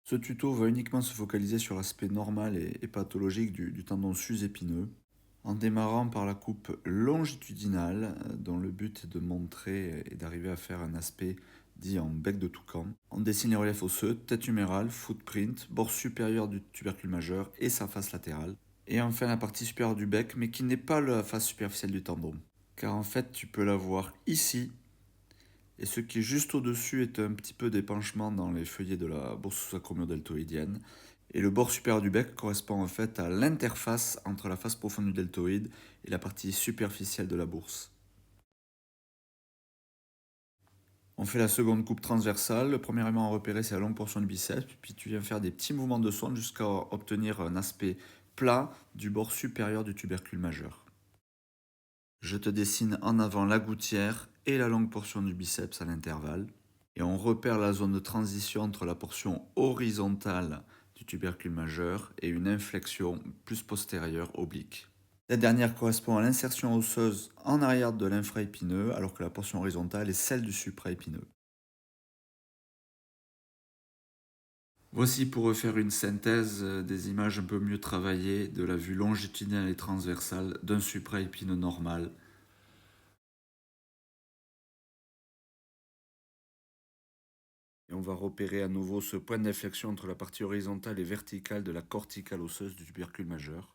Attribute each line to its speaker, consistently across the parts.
Speaker 1: Ce tuto va uniquement se focaliser sur l'aspect normal et pathologique du tendon sus-épineux, en démarrant par la coupe longitudinale, dont le but est de montrer et d'arriver à faire un aspect dit en bec de toucan. On dessine les reliefs osseux, tête humérale, footprint, bord supérieur du tubercule majeur et sa face latérale. Et enfin la partie supérieure du bec, mais qui n'est pas la face superficielle du tendon. Car en fait, tu peux la voir ici, et ce qui est juste au-dessus est un petit peu d'épanchement dans les feuillets de la bourse sous-acromio-deltoïdienne. Et le bord supérieur du bec correspond en fait à l'interface entre la face profonde du deltoïde et la partie superficielle de la bourse. On fait la seconde coupe transversale. Le premier élément à repérer, c'est la longue portion du biceps. Puis tu viens faire des petits mouvements de sonde jusqu'à obtenir un aspect plat du bord supérieur du tubercule majeur. Je te dessine en avant la gouttière et la longue portion du biceps à l'intervalle. Et on repère la zone de transition entre la portion horizontale du tubercule majeur et une inflexion plus postérieure oblique. Cette dernière correspond à l'insertion osseuse en arrière de l'infraépineux, alors que la portion horizontale est celle du supraépineux. Voici pour refaire une synthèse des images un peu mieux travaillées de la vue longitudinale et transversale d'un supraépineux normal. Et on va repérer à nouveau ce point d'inflexion entre la partie horizontale et verticale de la corticale osseuse du tubercule majeur.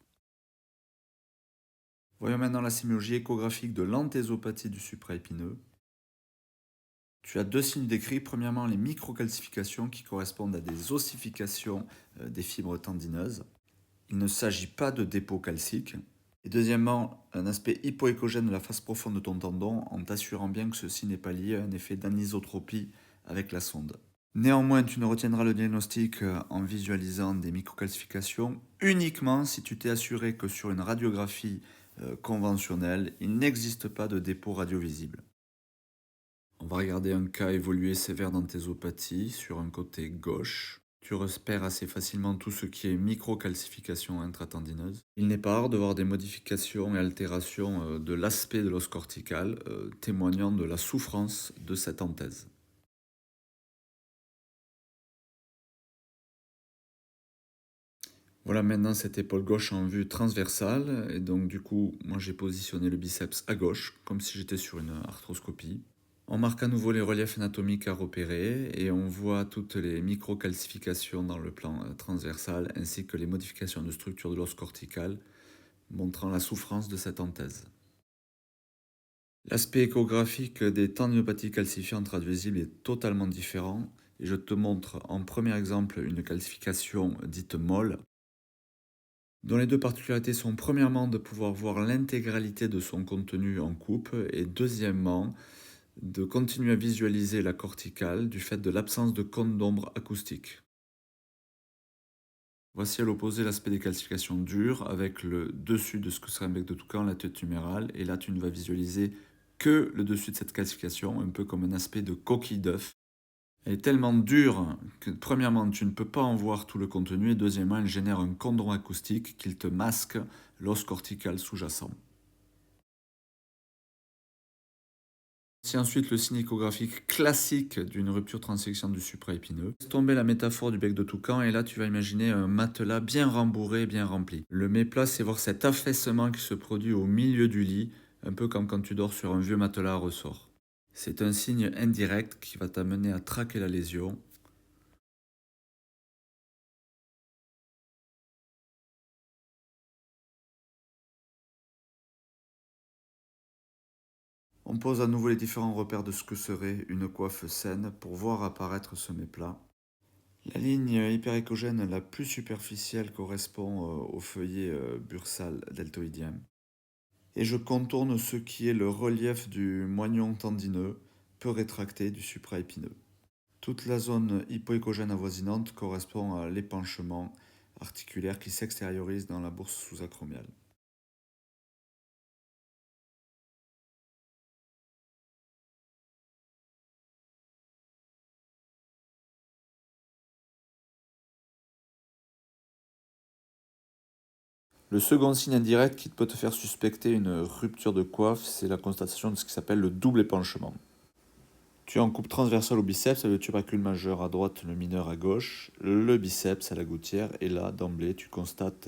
Speaker 1: Voyons maintenant la sémiologie échographique de l'anthésopathie du supraépineux. Tu as deux signes décrits. Premièrement, les microcalcifications qui correspondent à des ossifications des fibres tendineuses. Il ne s'agit pas de dépôt calcique. Et deuxièmement, un aspect hypoéchogène de la face profonde de ton tendon en t'assurant bien que ceci n'est pas lié à un effet d'anisotropie avec la sonde. Néanmoins, tu ne retiendras le diagnostic en visualisant des microcalcifications uniquement si tu t'es assuré que sur une radiographie conventionnelle, il n'existe pas de dépôt radiovisible. On va regarder un cas évolué sévère d'anthésopathie sur un côté gauche. Tu repères assez facilement tout ce qui est microcalcification intratendineuse. Il n'est pas rare de voir des modifications et altérations de l'aspect de l'os cortical, témoignant de la souffrance de cette anthèse. Voilà maintenant cette épaule gauche en vue transversale. Et donc du coup, moi j'ai positionné le biceps à gauche, comme si j'étais sur une arthroscopie. On marque à nouveau les reliefs anatomiques à repérer et on voit toutes les microcalcifications dans le plan transversal ainsi que les modifications de structure de l'os cortical montrant la souffrance de cette anthèse. L'aspect échographique des tendinopathies calcifiantes traduisibles est totalement différent et je te montre en premier exemple une calcification dite molle dont les deux particularités sont premièrement de pouvoir voir l'intégralité de son contenu en coupe et deuxièmement de continuer à visualiser la corticale du fait de l'absence de cône d'ombre acoustique. Voici à l'opposé l'aspect des calcifications dures avec le dessus de ce que serait un bec de toucan, la tête humérale, et là tu ne vas visualiser que le dessus de cette calcification, un peu comme un aspect de coquille d'œuf. Elle est tellement dure que premièrement tu ne peux pas en voir tout le contenu et deuxièmement elle génère un condron acoustique qui te masque l'os cortical sous-jacent. C'est ensuite le signe échographique classique d'une rupture transsectionnelle du supraépineux. Laisse tomber la métaphore du bec de toucan et là tu vas imaginer un matelas bien rembourré, bien rempli. Le méplat, c'est voir cet affaissement qui se produit au milieu du lit, un peu comme quand tu dors sur un vieux matelas à ressort. C'est un signe indirect qui va t'amener à traquer la lésion. On pose à nouveau les différents repères de ce que serait une coiffe saine pour voir apparaître ce méplat. La ligne hyperéchogène la plus superficielle correspond au feuillet bursal deltoïdien. Et je contourne ce qui est le relief du moignon tendineux, peu rétracté du supraépineux. Toute la zone hypoéchogène avoisinante correspond à l'épanchement articulaire qui s'extériorise dans la bourse sous-acromiale. Le second signe indirect qui peut te faire suspecter une rupture de coiffe, c'est la constatation de ce qui s'appelle le double épanchement. Tu as en coupe transversale au biceps, le tubercule majeur à droite, le mineur à gauche, le biceps à la gouttière. Et là, d'emblée, tu constates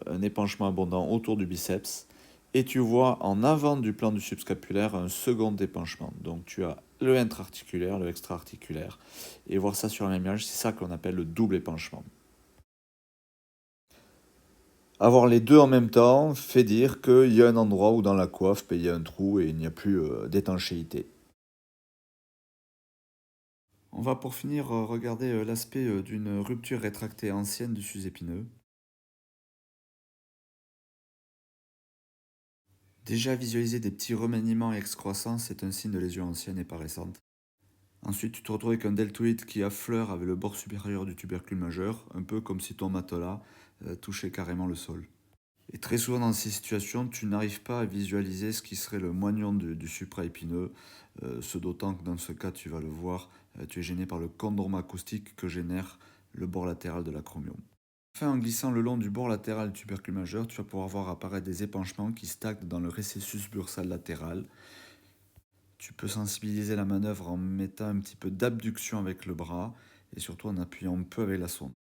Speaker 1: un épanchement abondant autour du biceps. Et tu vois en avant du plan du subscapulaire un second épanchement. Donc tu as le intra-articulaire, le extra-articulaire. Et voir ça sur la même image, c'est ça qu'on appelle le double épanchement. Avoir les deux en même temps fait dire qu'il y a un endroit où dans la coiffe, il y a un trou et il n'y a plus d'étanchéité. On va pour finir regarder l'aspect d'une rupture rétractée ancienne du sus-épineux. Déjà visualiser des petits remaniements et excroissances, c'est un signe de lésion ancienne et pas récente. Ensuite, tu te retrouves avec un deltoïde qui affleure avec le bord supérieur du tubercule majeur, un peu comme si ton matelas touchait carrément le sol. Et très souvent dans ces situations, tu n'arrives pas à visualiser ce qui serait le moignon du supraépineux, ce d'autant que dans ce cas, tu vas le voir, tu es gêné par le chondrome acoustique que génère le bord latéral de l'acromion. Enfin, en glissant le long du bord latéral du tubercule majeur, tu vas pouvoir voir apparaître des épanchements qui stagnent dans le récessus bursal latéral. Tu peux sensibiliser la manœuvre en mettant un petit peu d'abduction avec le bras et surtout en appuyant un peu avec la sonde.